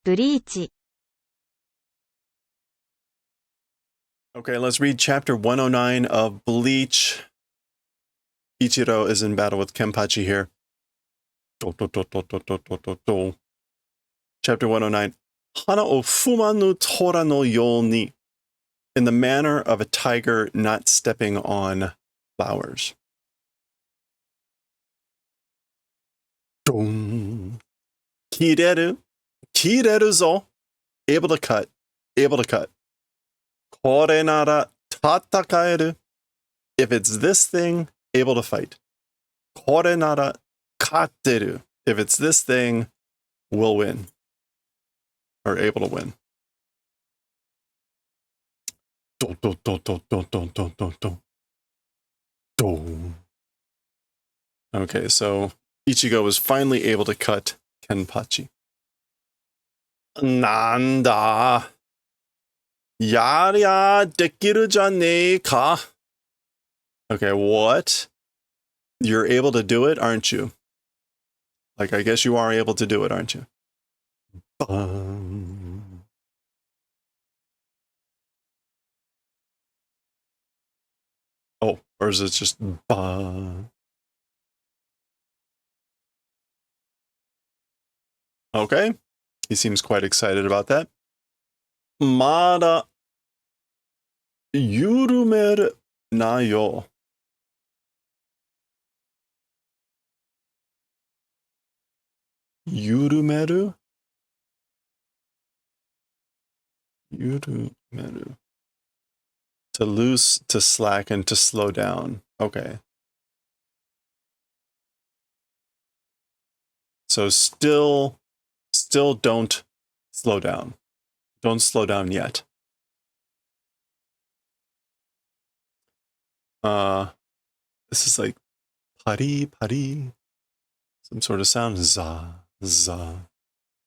ブリーチ Okay, let's read chapter 109 of Bleach. Ichiro is in battle with Kenpachi here. Chapter 109. Hana o fumanu tora no you ni. In the manner of a tiger not stepping on flowers. Kireru. Kireru zo. Able to cut. Able to cut. Kore nara tatakaeru. If it's this thing, able to fight. Kore nara katteru. If it's this thing, will win. Or able to win. Okay, so Ichigo was finally able to cut Kenpachi. Nanda. Yarya dekiru janei ka. Okay, what? You're able to do it, aren't you? Like, I guess you are able to do it, aren't you? Oh, or is it just Okay. He seems quite excited about that. Mada yurumeru nayo. Yurumeru? Yurumeru. To loose, to slacken, to slow down. Okay. So still don't slow down. Don't slow down yet. This is like pari pari. Some sort of sound. Za, za.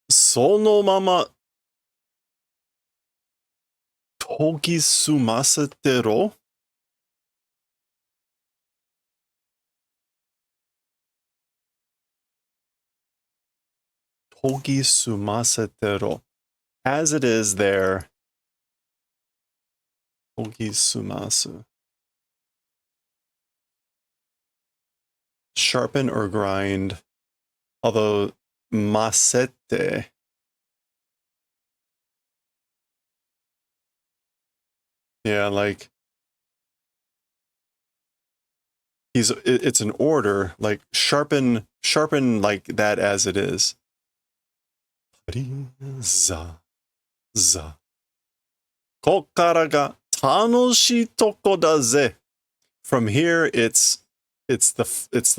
Sono mama togisumasete ro? Togisumasete ro. As it is there. Togisumasu. Sharpen or grind. Although masete. Yeah, like it's an order, like sharpen like that as it is. Za, za. Kokara ga tanoshii toko da ze. From here, it's the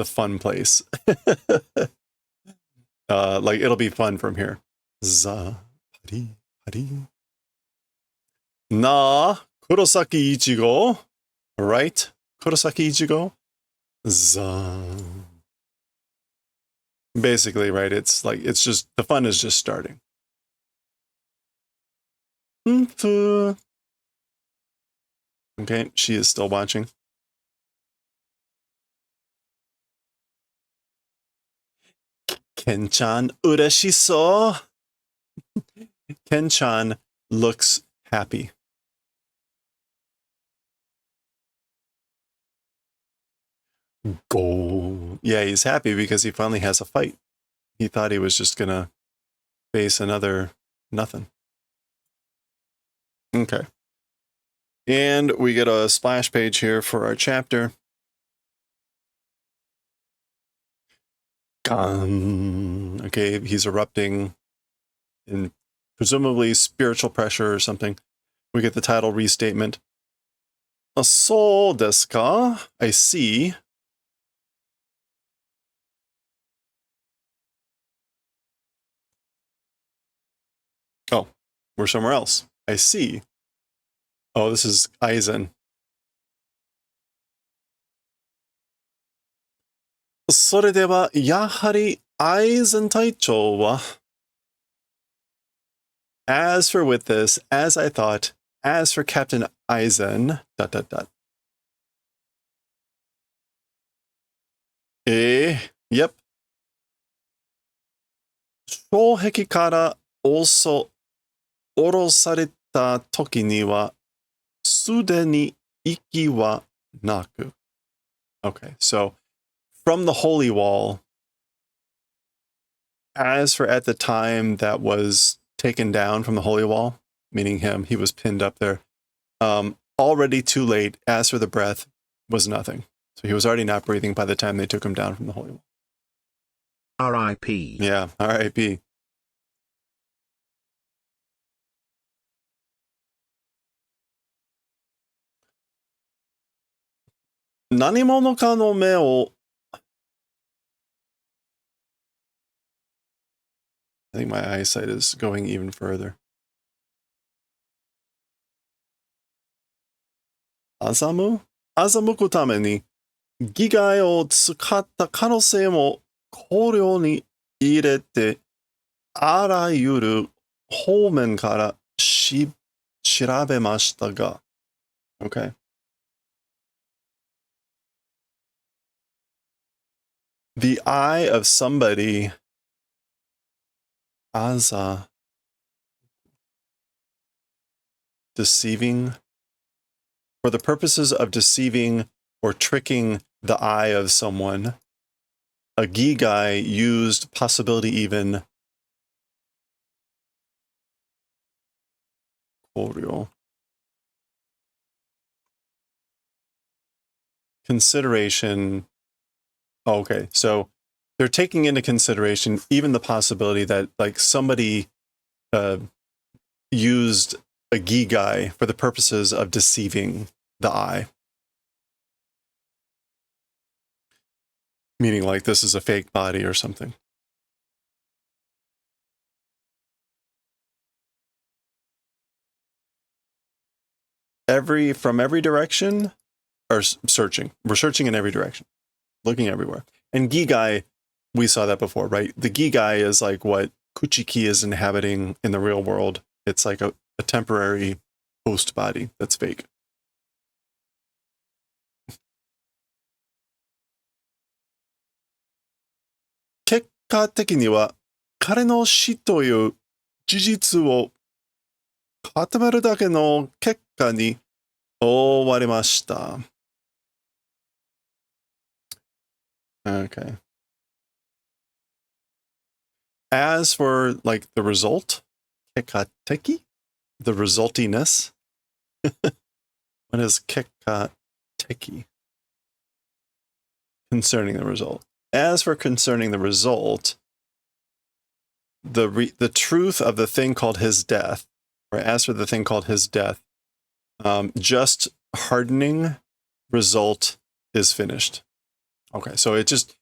fun place. Like it'll be fun from here. Za, pari, pari. Na, Kurosaki Ichigo. Right? Kurosaki Ichigo. Za. Basically, right? It's like, it's just, the fun is just starting. Okay, she is still watching. Ken-chan ureshiso. Ken-chan looks happy. Go. Yeah, he's happy because he finally has a fight. He thought he was just gonna face another nothing. Okay. And we get a splash page here for our chapter. Gun. Okay, he's erupting in presumably spiritual pressure or something. We get the title restatement. So desu ka? I see. Oh, we're somewhere else. I see. Oh, this is Aizen. それでは、やはり、Aizen隊長は As for with this, as I thought, as for Captain Aizen, ... Yep. 障壁から also 降ろされた時には、すでに息はなく. Okay, so from the holy wall, as for at the time that was taken down from the holy wall, meaning him, he was pinned up there, already too late. As for the breath, was nothing. So he was already not breathing by the time they took him down from the holy wall. R.I.P. Yeah, R.I.P. Nanimono ka no me o. I think my eyesight is going even further. 欺くために議会を使った可能性も考慮に入れて、あらゆる方面から調べましたが。Okay. The eye of somebody as deceiving, for the purposes of deceiving or tricking the eye of someone, a gigai used possibility even consideration. Oh, okay, so they're taking into consideration even the possibility that like somebody used a gigai for the purposes of deceiving the eye. Meaning like this is a fake body or something. From every direction are searching. We're searching in every direction, looking everywhere. And gigai, we saw that before, right? The gigai is like what Kuchiki is inhabiting in the real world. It's like a temporary host body that's fake. Kekka teki ni wa, kare no shi toyu jijitsu wo katameru dake no kekka ni owarimashita. Okay. As for like the result, kekateki, the resultiness. What is kekateki? Concerning the result. As for concerning the result, the truth of the thing called his death, or as for the thing called his death, just hardening result is finished. Okay, so it's just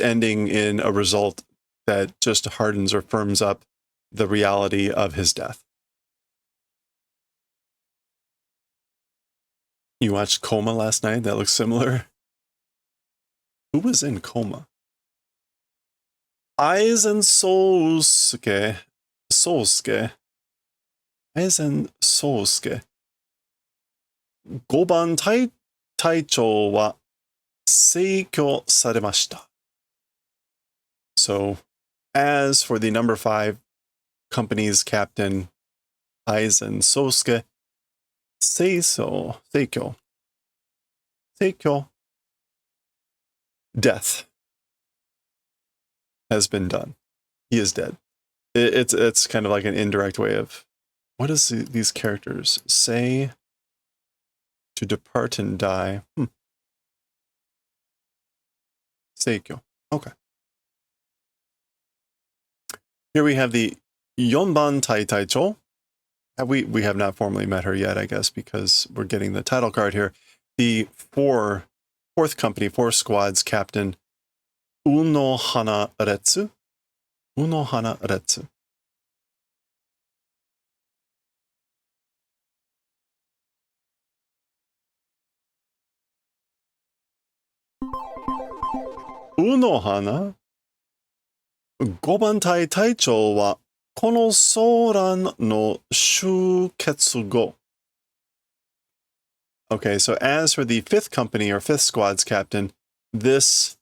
ending in a result that just hardens or firms up the reality of his death. You watched Coma last night? That looks similar. Who was in Coma? Aizen Sousuke. Aizen Sousuke. 5番隊長は逝去されました。So, as for the number 5 company's captain, Aizen Sousuke, 逝去 death has been done. He is dead. It's kind of like an indirect way of, what does these characters say? To depart and die. Seikyo. Okay. Here we have the Yonban Taicho. We have not formally met her yet, I guess, because we're getting the title card here. The fourth company, 4 squads captain, Unohana Retsu. Unohana Retsu. Unohana 5番隊隊長はこの騒乱の終結後. Okay, so as for the 5th company or 5th squad's captain, this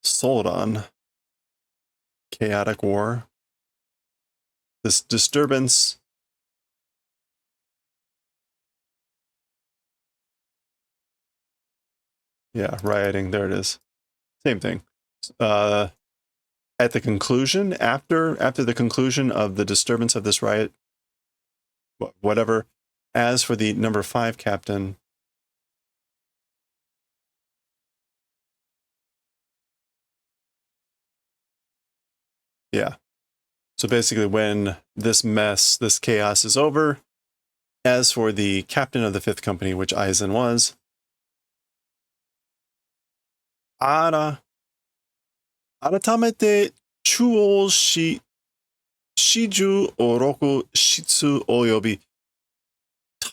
Soldan. Chaotic war. This disturbance. Yeah, rioting. There it is. Same thing. At the conclusion, after the conclusion of the disturbance of this riot, whatever. As for the number 5 captain, yeah. So basically, when this mess, this chaos is over, as for the captain of the 5th company, which Aizen was, Ara, 改めて中央市始終を6室及び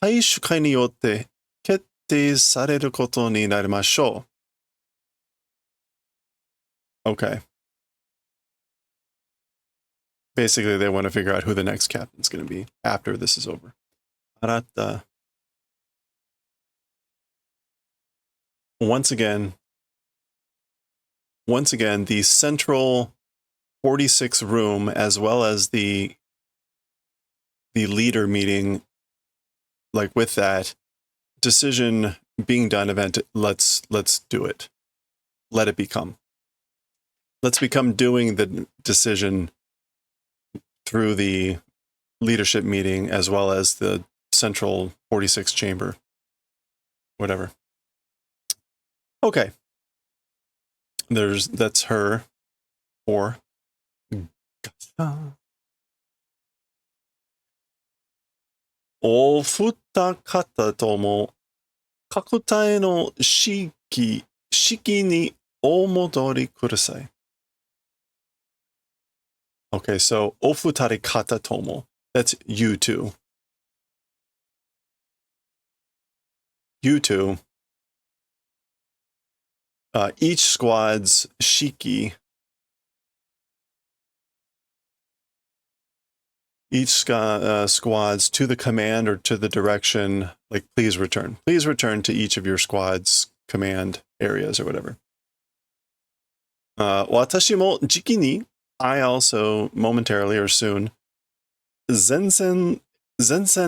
大衆会によって決定されることになりましょう。Okay. Basically, they want to figure out who the next captain's going to be after this is over. Arata. Once again, the central 46 room, as well as the leader meeting, like with that decision being done event, let's do it. Let it become. Let's become doing the decision through the leadership meeting as well as the central 46 chamber. Whatever. Okay. That's her. 4.お二方とも各体の式にお戻りください。Okay, so お二人方とも. That's you two. You two. Each squad's shiki. Each squads to the command or to the direction, like please return. Please return to each of your squad's command areas or whatever. 私も時期に I also momentarily or soon 前線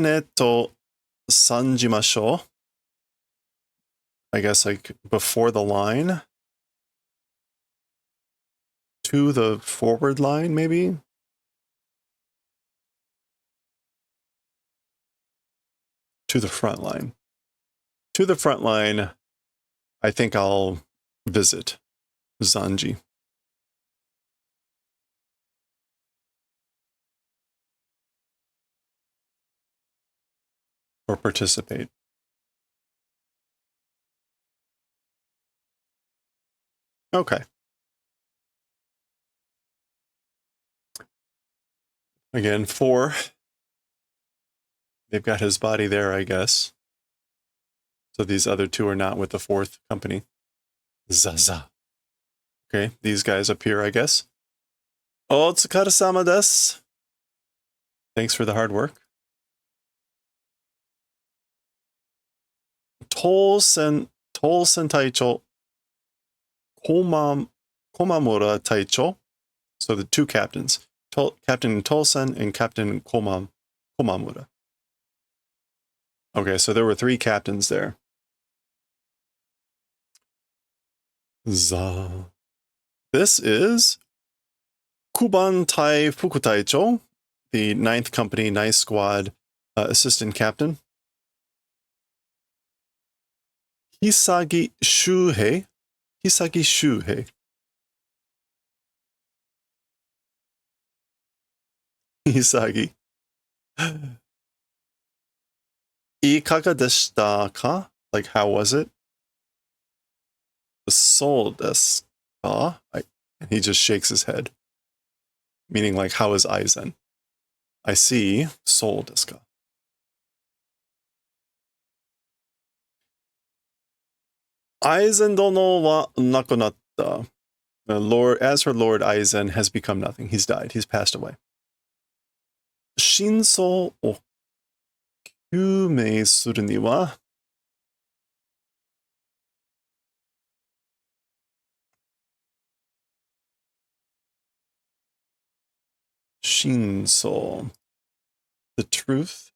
へと参じましょう. I guess like before the line. To the forward line, maybe? To the front line. To the front line, I think I'll visit Zanji. Or participate. Okay. Again, 4. They've got his body there, I guess. So these other 2 are not with the 4th company. Zaza. Okay, these guys up here, I guess. Otsukaresama desu. Thanks for the hard work. Tolsen Taicho. Komamura Taicho. So the 2 captains. Captain Tolsen and Captain Komamura. Okay, so there were 3 captains there. This is Kuban Tai Fukutaicho, the 9th Company Nice Squad assistant captain. Hisagi Shuhei. Hisagi. いかがでしたか? Like, how was it? そうですか? And he just shakes his head. Meaning, like, how is Aizen? I see. そうですか? Aizen dono wa nakunatta. As for Lord Aizen has become nothing. He's died. He's passed away. Shinso o kyumei suru ni wa Shinso. The truth,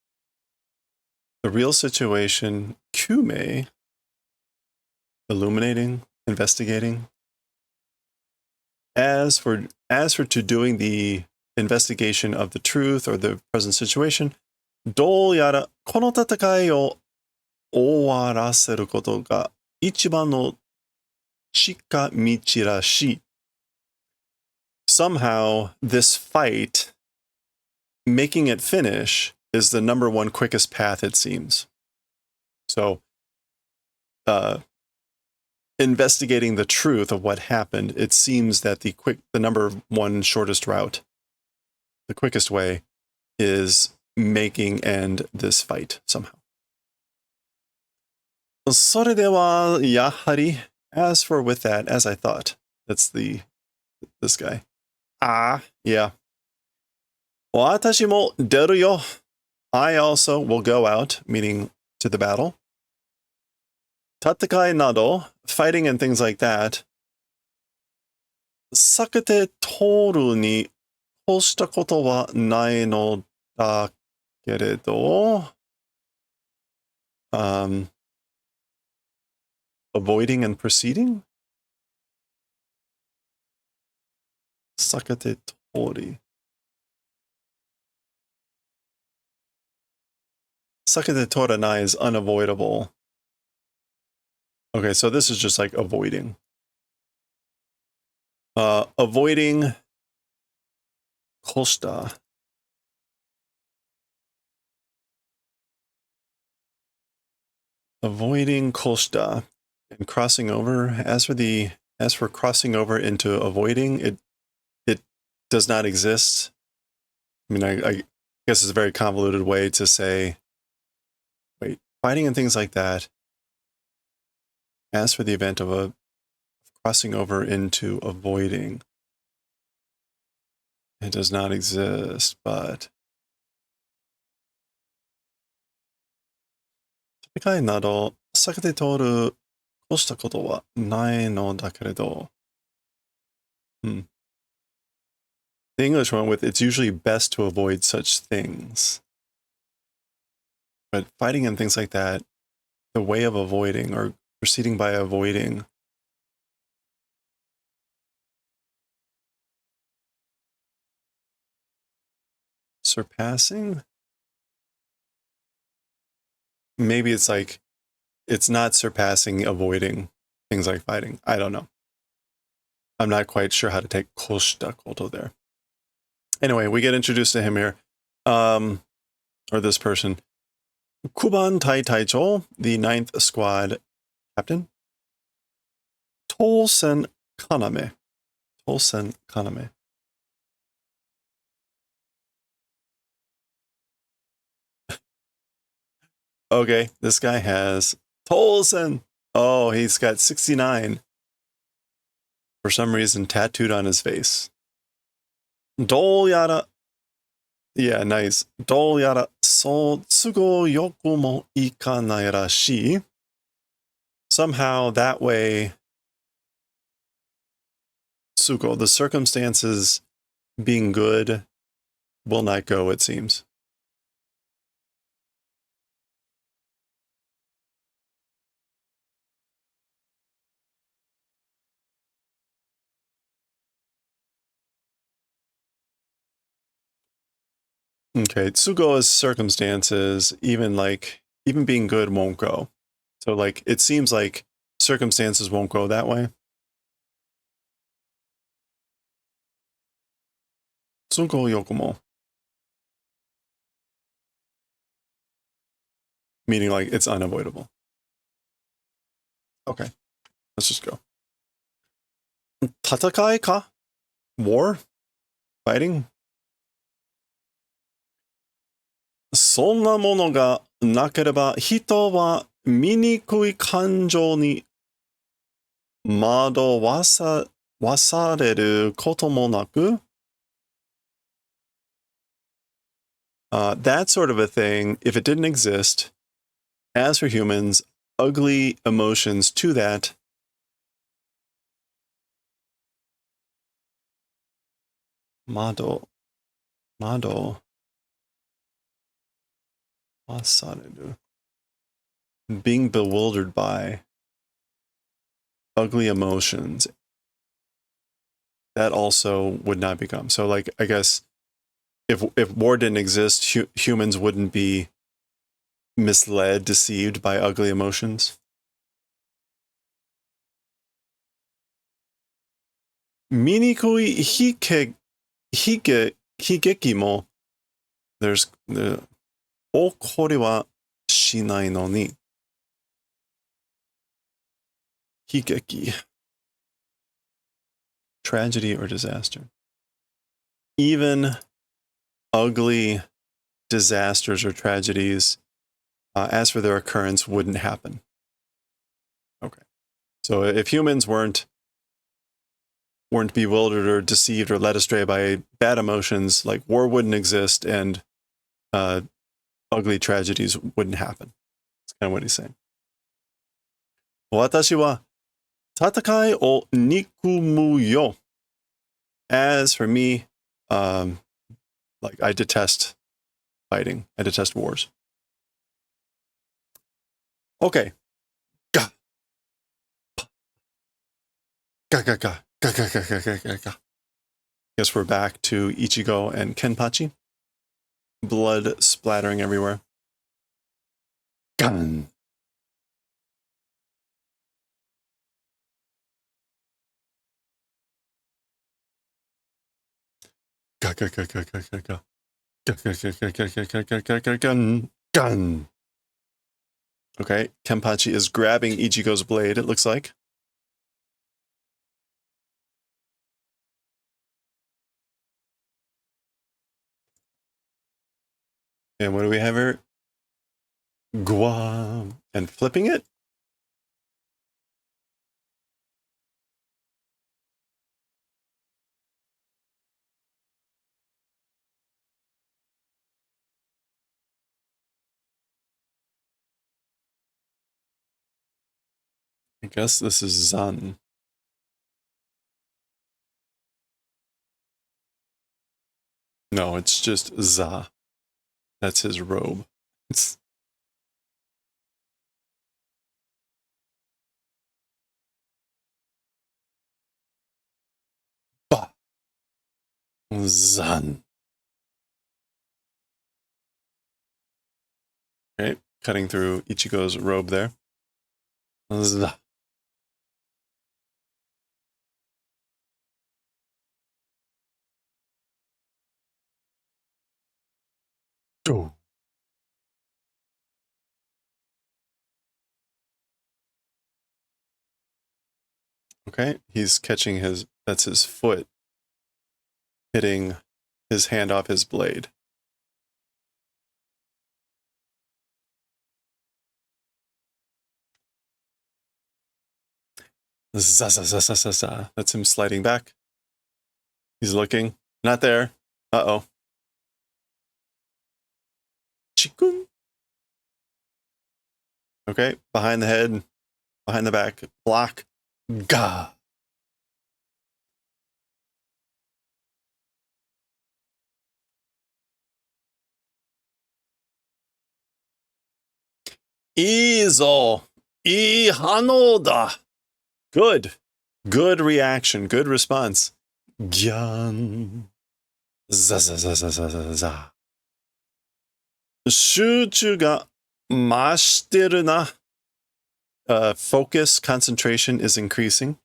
the real situation. Kume. Illuminating, investigating. As for to doing the investigation of the truth or the present situation, どうやらこの戦いを終わらせることが一番の近道らしい。Somehow, this fight, making it finish, is the number one quickest path, it seems. So, investigating the truth of what happened, it seems that the number one shortest route, the quickest way, is making end this fight somehow. それでは、やはり, as for with that, as I thought, that's this guy. Yeah. 私も出るよ. I also will go out, meaning to the battle. 戦いなど, fighting and things like that, 避けて通るに越したことはないのだけれど、avoiding and proceeding? 避けて通り. 避けて通らない is unavoidable. Okay, so this is just like avoiding. Avoiding costa. Avoiding costa and crossing over. As for crossing over into avoiding, it does not exist. I mean, I guess it's a very convoluted way to say, wait, fighting and things like that. As for the event of crossing over into avoiding, it does not exist, but 戦いなど避けて通る越したことはないのだけれど. The English one with it's usually best to avoid such things. But fighting and things like that, the way of avoiding or proceeding by avoiding. Surpassing? Maybe it's like, it's not surpassing avoiding things like fighting. I don't know. I'm not quite sure how to take koshita koto there. Anyway, we get introduced to him here. Or this person. Kuban Tai Taicho, the 9th squad captain. Tolsen Kaname. Tolsen Kaname. Okay, this guy has Tolsen. Oh, he's got 69. For some reason, tattooed on his face. Dolyara. Yeah, nice. Dolyara so tsugo yoku mo ikanai rashi. Somehow that way, tsugo, the circumstances being good, will not go, it seems. Okay, tsugo is circumstances, even being good won't go. So like, it seems like circumstances won't go that way. Tsugo yokumo. Meaning like it's unavoidable. Okay, let's just go. Tatakai ka? War? Fighting? そんなものがなければ人は醜い感情に惑わされることもなく that sort of a thing, if it didn't exist, as for humans, ugly emotions to that Mado. Mado. Wasareru. Being bewildered by ugly emotions. That also would not become. So, like, I guess if war didn't exist, humans wouldn't be misled, deceived by ugly emotions. Minikui higeki mo. There's the okori wa shinai no ni. Higeki. Tragedy or disaster. Even ugly disasters or tragedies, as for their occurrence, wouldn't happen. Okay. So if humans weren't bewildered or deceived or led astray by bad emotions, like war wouldn't exist and ugly tragedies wouldn't happen. That's kind of what he's saying. Watashi wa tatakai o nikumu yo. As for me, like I detest fighting. I detest wars. Okay. Ga. Ga ga ga. Ga ga ga ga ga ga ga. Guess we're back to Ichigo and Kenpachi. Blood splattering everywhere. Gun. Ga ga ga ga ga ga ga. Gun. Gun. Okay, Kenpachi is grabbing Ichigo's blade, it looks like. And what do we have here? Guam. And flipping it? I guess this is Zan. No, it's just Za. That's his robe. It's Ba. Zan. Okay, cutting through Ichigo's robe there. Za. Oh. Okay, he's catching that's his foot hitting his hand off his blade. Za, za, za, za, za, za. That's him sliding back. He's looking. Not there. Uh-oh. Chikun. Okay, behind the head, behind the back. Block. Ga. Izo. Ihanoda. Good. Good reaction. Good response. Gyan. Za, za, za, za, za, za, za. 集中が増してるな. Focus, concentration is increasing.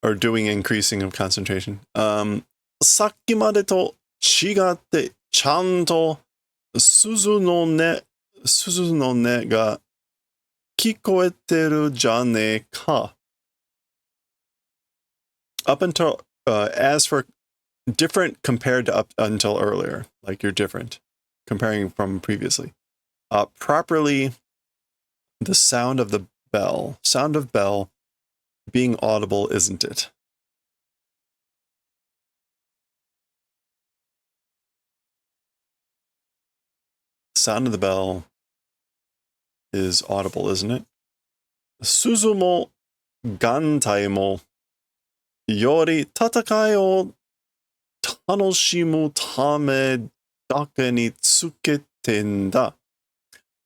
Or doing increasing of concentration. さっきまでと違ってちゃんと鈴の音が聞こえてるじゃねえか. Up until, as for different compared to up until earlier, like you're different, comparing from previously. Properly, the sound of bell being audible, isn't it? Sound of the bell is audible, isn't it? Suzu mo gantai mo. yori tatakai o tanoshimu tame dake ni tsukete n da.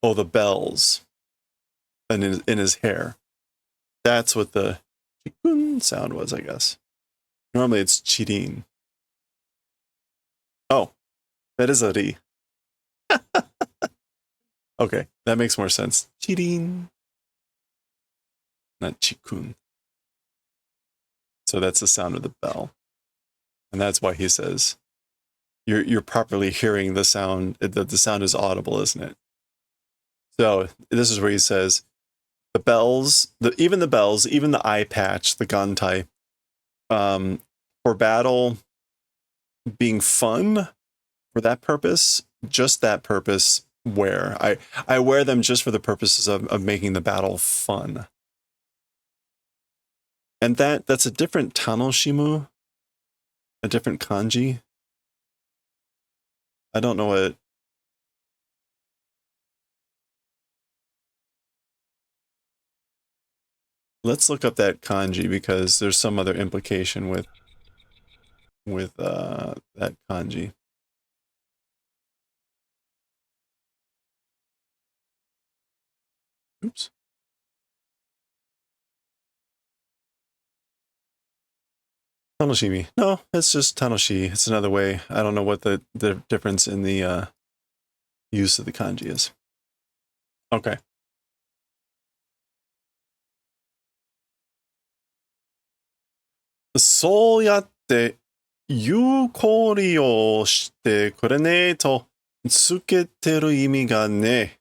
Oh, the bells in his hair. That's what the chikun sound was, I guess. Normally it's chirin. Oh, that is a ri. Okay, that makes more sense. Chirin. Not chikun. So that's the sound of the bell. And that's why he says, you're properly hearing the sound. The sound is audible, isn't it? So this is where he says, the bells, even the eye patch, the gantai, for battle being fun, for that purpose, just that purpose, I wear them just for the purposes of making the battle fun. And that's a different tanoshimu, a different kanji. I don't know what. Let's look up that kanji because there's some other implication with that kanji. Oops. Tanoshimi. No, it's just tanoshi. It's another way. I don't know what the difference in the use of the kanji is. Okay. So yatte yuko ri o shite kure ne to tsuketeru imi ga ne.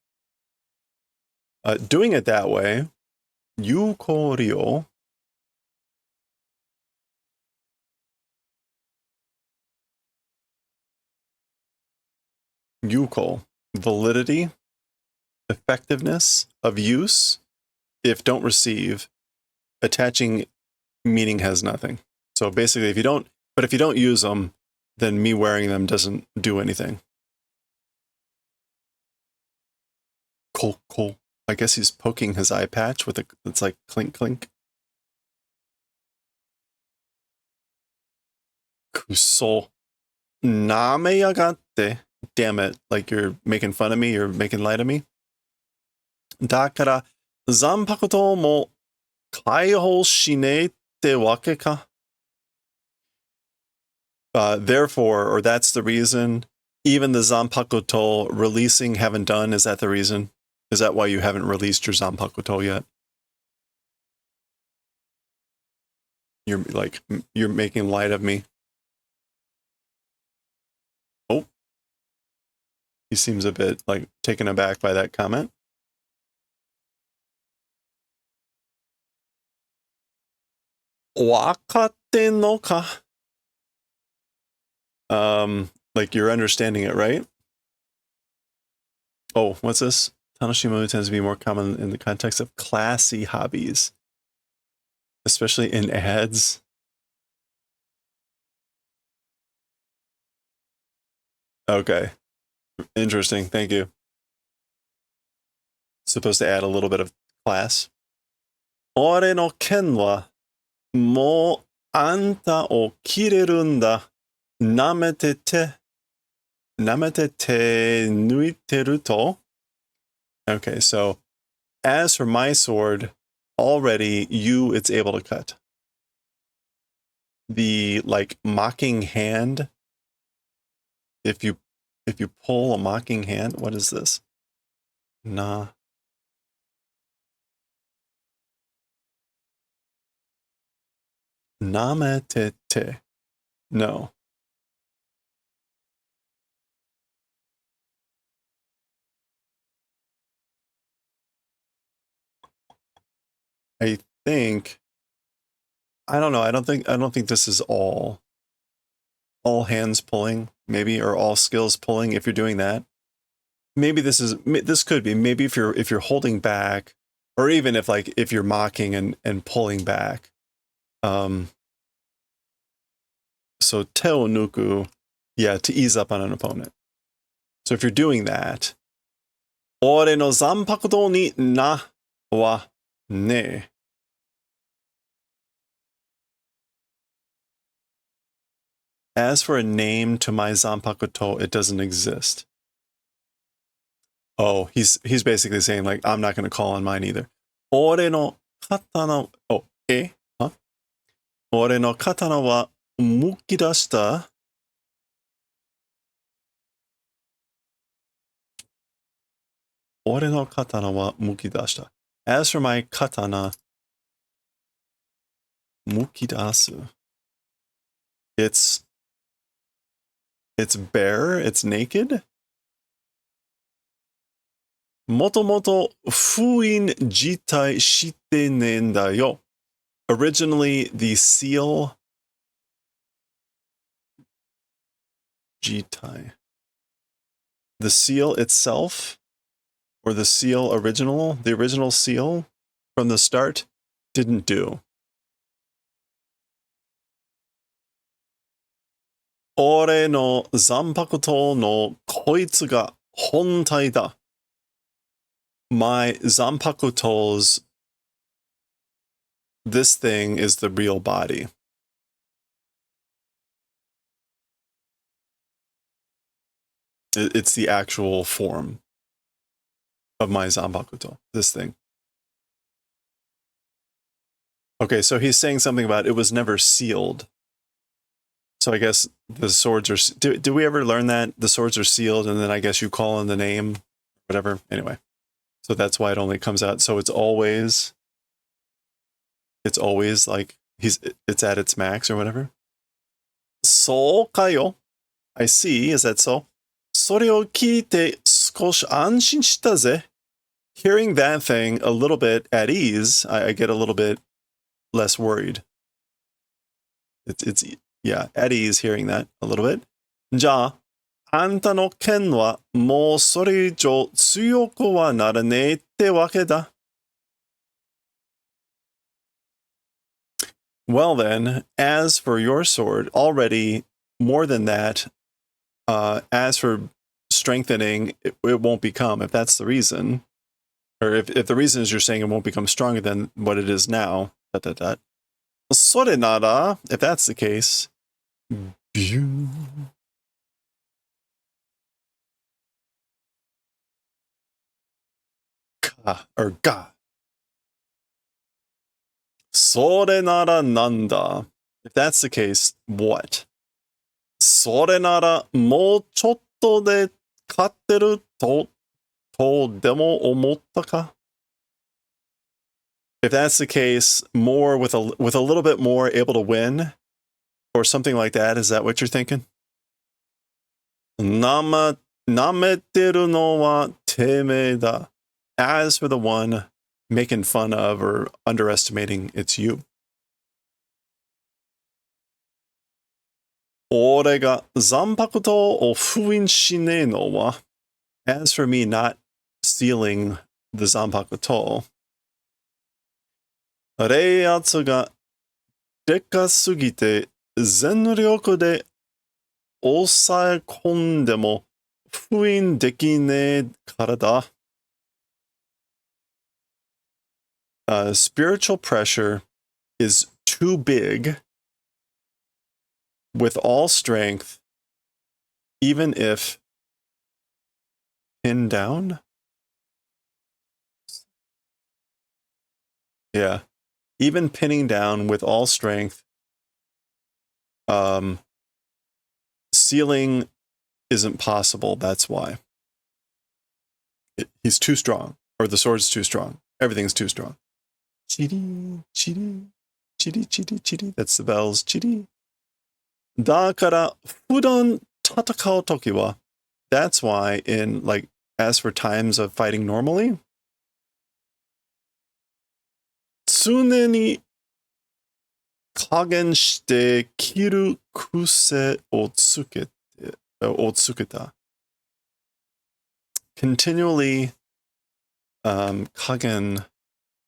Doing it that way, yuko ri o. Yuko, validity, effectiveness of use. If don't receive, attaching meaning has nothing. So basically, if you don't use them, then me wearing them doesn't do anything. Cool. I guess he's poking his eye patch with it's like clink clink. Kuso name yagatte. Damn it! Like you're making fun of me. You're making light of me. Dakara zanpakuto mo kaihou shine te wake ka. Therefore, or that's the reason, even the zanpakuto releasing haven't done. Is that the reason? Is that why you haven't released your zanpakuto yet? You're making light of me. Oh, he seems a bit like taken aback by that comment. Wakatte no ka. Like you're understanding it, right? Oh, what's this? Tanoshimu tends to be more common in the context of classy hobbies, especially in ads. Okay. Interesting. Thank you. Supposed to add a little bit of class. Ore no ken wa mo anta o kireru n da. Nametete nuiteru to. Okay, so as for my sword, already it's able to cut. The like mocking hand. If you pull a mocking hand, what is this? Nah. Nametete. No. I think I don't know. I don't think this is all hands pulling, maybe, or all skills pulling if you're doing that. Maybe this could be. Maybe if you're holding back, or even if you're mocking and pulling back. So teo nuku, yeah, to ease up on an opponent. So if you're doing that, ore no zanpakuto ni na wa ne. As for a name to my zanpakuto, it doesn't exist. Oh, he's basically saying, like, I'm not going to call on mine either. Ore no katana... Oh, Huh? Ore no katana wa mukidashita. Ore no katana wa mukidashita. As for my katana, mukidasu. It's bare, it's naked. Motomoto fuin jitai shite nenda yo. Originally, the seal jitai. The seal itself, or the seal original, the original seal from the start, didn't do. Ore no zanpakuto no koitsu ga hontai da. My zanpakuto's, this thing is the real body. It's the actual form of my zanpakuto, this thing. Okay, so he's saying something about it was never sealed. So I guess the swords are... Do we ever learn that? The swords are sealed, and then I guess you call in the name, whatever. Anyway, so that's why it only comes out. So it's always like it's at its max or whatever. So kayo. I see. Is that so? それを聞いて少し安心したぜ. Hearing that thing a little bit at ease, I get a little bit less worried. It's yeah, at ease hearing that a little bit. じゃあ、あんたの剣はもうそれ以上強くはならねえってわけだ. Well then, as for your sword, already more than that, as for strengthening, it won't become, if that's the reason, or if the reason is you're saying it won't become stronger than what it is now, Sore nara, if that's the case, ka, or ga. Sore nara nanda. If that's the case, what? Sore nara mo chotto de katteru to demo omotta ka? If that's the case, more with a little bit more able to win, or something like that, is that what you're thinking? Nameteru no wa teme da. As for the one making fun of or underestimating, it's you. Ore ga zanpakuto o fuin shinei no wa. As for me not stealing the zanpakuto, reiatsu ga dekasugite zenryoku de osaekonde mo fuin dekinee kara da. Spiritual pressure is too big with all strength, even if pinned down. Yeah, even pinning down with all strength. Sealing isn't possible. That's why. He's too strong, or the sword's too strong. Everything's too strong. Chiri, chiri, chiri, chiri, chiri. That's the bells. Chiri. Da kara fudan tatakao toki wa. That's why in, like, as for times of fighting normally, tsune ni kagen shite kiru kuse o tsuketa. Continually kagen,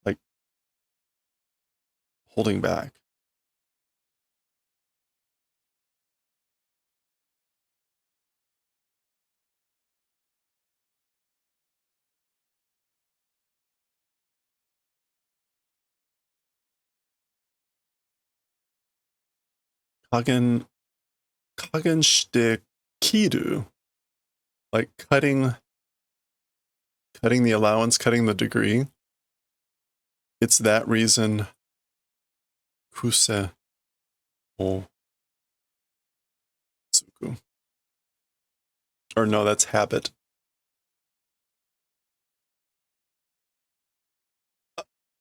like holding back. Kagen kagen shite kiru. Like cutting the allowance, cutting the degree. It's that reason. Kuse o tsuku. Or no, that's habit.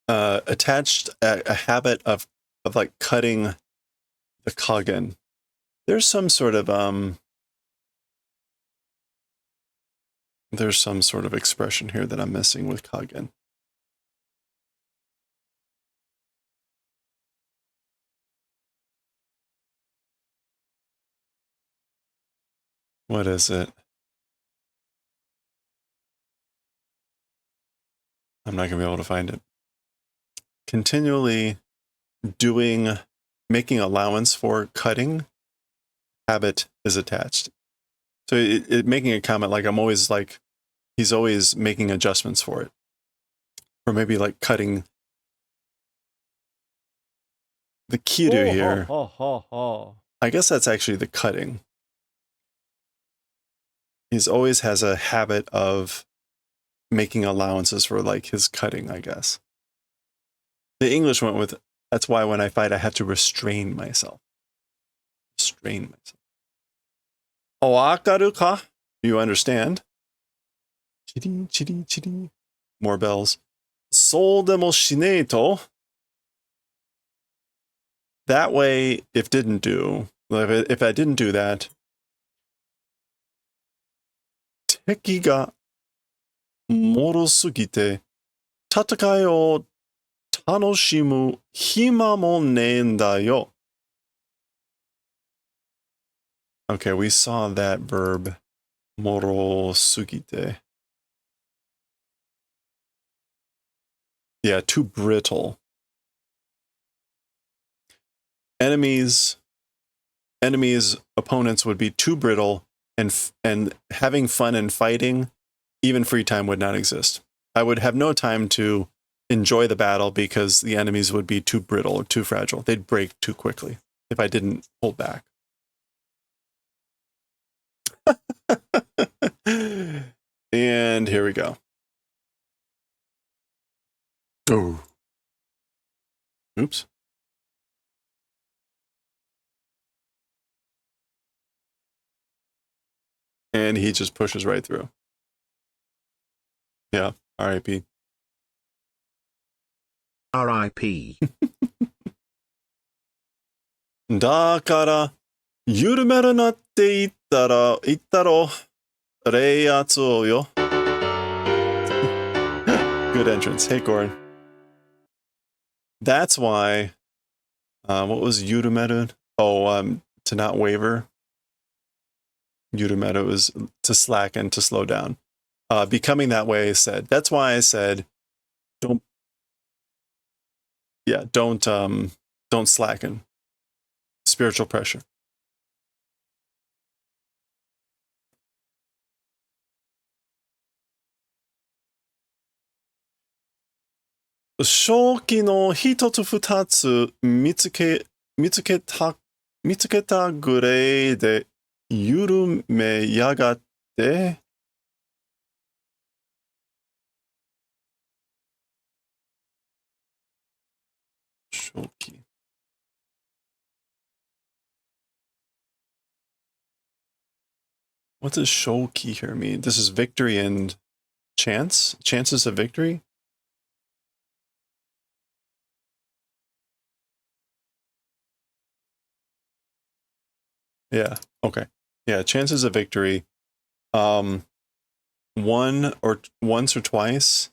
Attached a habit of like cutting the kagen. There's some sort of expression here that I'm missing with kagen. What is it? I'm not gonna be able to find it. Continually making allowance for cutting, habit is attached. So it making a comment like I'm always like, he's always making adjustments for it. Or maybe like cutting the kiru here. I guess that's actually the cutting. He's always has a habit of making allowances for like his cutting, I guess. The English went with, that's why when I fight, I have to restrain myself. Restrain myself. O akaru ka? You understand? Chiri, chiri, chiri. More bells. Sou demo shinei to. That way, if I didn't do that, teki ga morosugite tatakai o tanoshimu hima mo nei n da yo. Okay, we saw that verb, morosugite. Yeah, too brittle. Enemies, opponents would be too brittle, and having fun and fighting, even free time would not exist. I would have no time to enjoy the battle because the enemies would be too brittle or too fragile. They'd break too quickly if I didn't hold back. And here we go. Oh. Oops. And he just pushes right through. Yeah, R.I.P. R.I.P. だから、緩めるなって言ったろ、冷圧をよ。Good entrance. Hey, Gordon. That's why, what was yurumeru? Oh, to not waver. Yurumeru was to slacken, to slow down. Becoming that way said. That's why I said, don't slacken. Spiritual pressure. Shoki no hitotsu futatsu mitsuketa gurei de yurume yagatte. Shoki. What does shoki here mean? This is victory and chance? Chances of victory? Yeah, okay. Yeah, chances of victory. Once or twice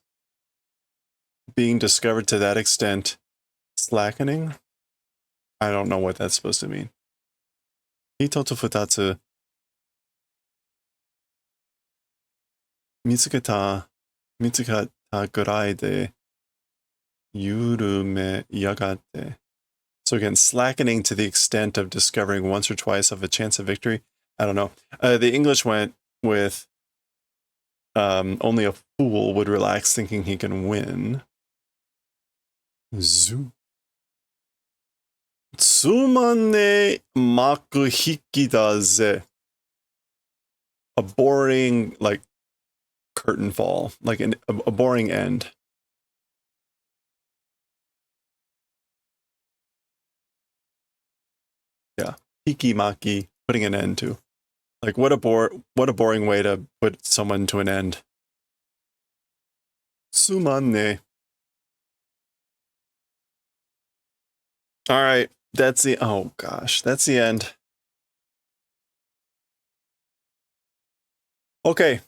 being discovered to that extent, slackening. I don't know what that's supposed to mean. Hitoto futatsu mitsuketa gurai de yurume yagatte. So again, slackening to the extent of discovering once or twice of a chance of victory. I don't know. The English went with only a fool would relax thinking he can win. Zoo. Tsumane maku hiki da ze. A boring, like, curtain fall. Like a boring end. Yeah. Hikimaki, putting an end to. Like, what a boring way to put someone to an end. Tsumane. All right. That's the, oh gosh, that's the end. Okay.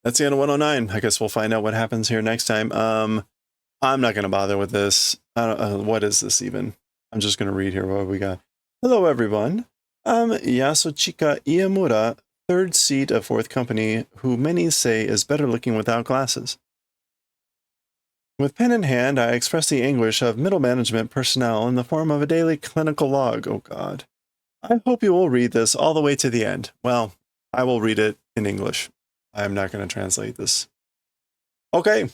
That's the end of 109. I guess we'll find out what happens here next time. I'm not going to bother with this. I don't, what is this even? I'm just going to read here what we got. Hello, everyone. Yasuchika Iemura, third seat of fourth company, who many say is better looking without glasses. With pen in hand, I express the anguish of middle management personnel in the form of a daily clinical log. Oh, God. I hope you will read this all the way to the end. Well, I will read it in English. I'm not going to translate this. Okay.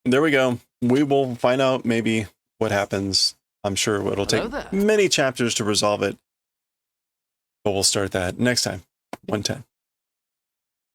There we go. We will find out maybe what happens. I'm sure it'll take many chapters to resolve it. But we'll start that next time. 110.